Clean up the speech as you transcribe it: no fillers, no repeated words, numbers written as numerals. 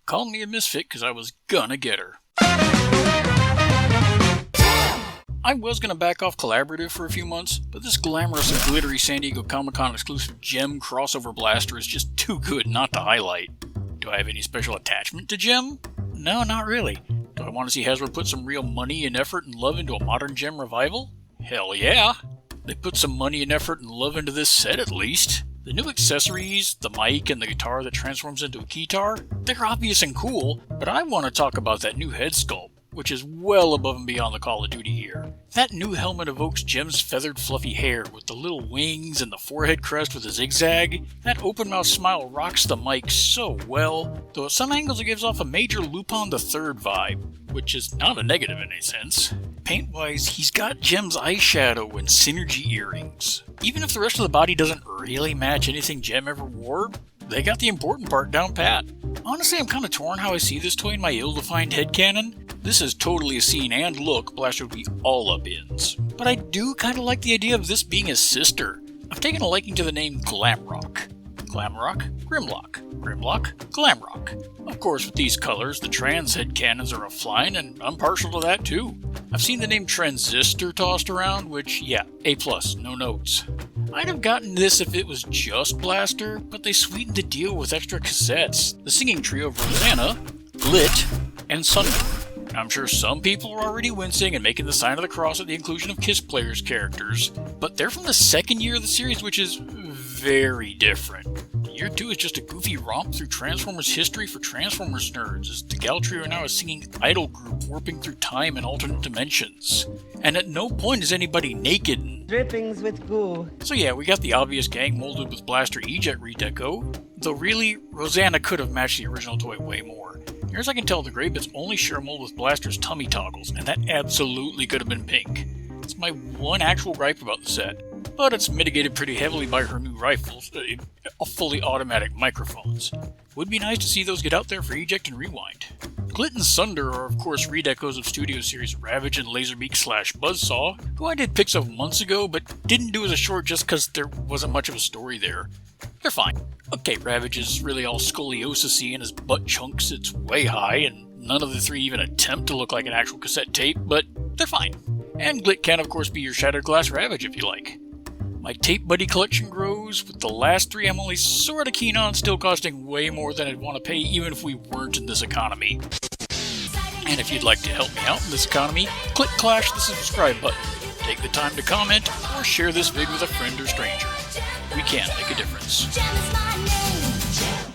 called me a misfit because I was gonna get her. I was gonna back off collaborative for a few months, but this glamorous and glittery San Diego Comic-Con exclusive JEM crossover blaster is just too good not to highlight. Do I have any special attachment to JEM? No, not really. Do I want to see Hasbro put some real money and effort and love into a modern JEM revival? Hell yeah! They put some money and effort and love into this set at least. The new accessories, the mic and the guitar that transforms into a keytar, they're obvious and cool, but I want to talk about that new head sculpt, which is well above and beyond the Call of Duty here. That new helmet evokes JEM's feathered fluffy hair with the little wings and the forehead crest with a zigzag. That open mouth smile rocks the mic so well, though at some angles it gives off a major Lupin the Third vibe, which is not a negative in any sense. Paint-wise, he's got JEM's eyeshadow and synergy earrings. Even if the rest of the body doesn't really match anything JEM ever wore, they got the important part down pat. Honestly, I'm kinda torn how I see this toy in my ill-defined headcanon. This is totally a scene and look Blaster would be all up ins. But I do kinda like the idea of this being his sister. I've taken a liking to the name Glamrock. Glamrock, Grimlock. Grimlock, Glamrock. Of course, with these colors, the trans headcanons are offline, and I'm partial to that too. I've seen the name Transistor tossed around, which, yeah, A+, no notes. I'd have gotten this if it was just Blaster, but they sweetened the deal with extra cassettes. The singing trio of Rosanna, Glit, and Sunder. I'm sure some people are already wincing and making the sign of the cross at the inclusion of KISS Players characters, but they're from the second year of the series, which is very different. Year 2 is just a goofy romp through Transformers history for Transformers nerds, as the Gal Trio are now a singing idol group warping through time and alternate dimensions. And at no point is anybody naked and drippings with goo. So yeah, we got the obvious gang molded with Blaster eject redeco, though really, Rosanna could have matched the original toy way more. Near as I can tell, the gray bits only share a mold with Blaster's tummy toggles, and that absolutely could have been pink. It's my one actual gripe about the set, but it's mitigated pretty heavily by her new rifles, fully automatic microphones. Would be nice to see those get out there for eject and rewind. Glit and Sunder are of course redecos of Studio Series Ravage and Laserbeak / Buzzsaw, who I did pics of months ago, but didn't do as a short just because there wasn't much of a story there. They're fine. Okay, Ravage is really all scoliosis-y and his butt chunks it's way high, and none of the three even attempt to look like an actual cassette tape, but they're fine. And Glit can of course be your Shattered Glass Ravage if you like. My tape buddy collection grows, with the last three I'm only sorta keen on still costing way more than I'd want to pay even if we weren't in this economy. And if you'd like to help me out in this economy, clash the subscribe button, take the time to comment, or share this vid with a friend or stranger. We can make a difference.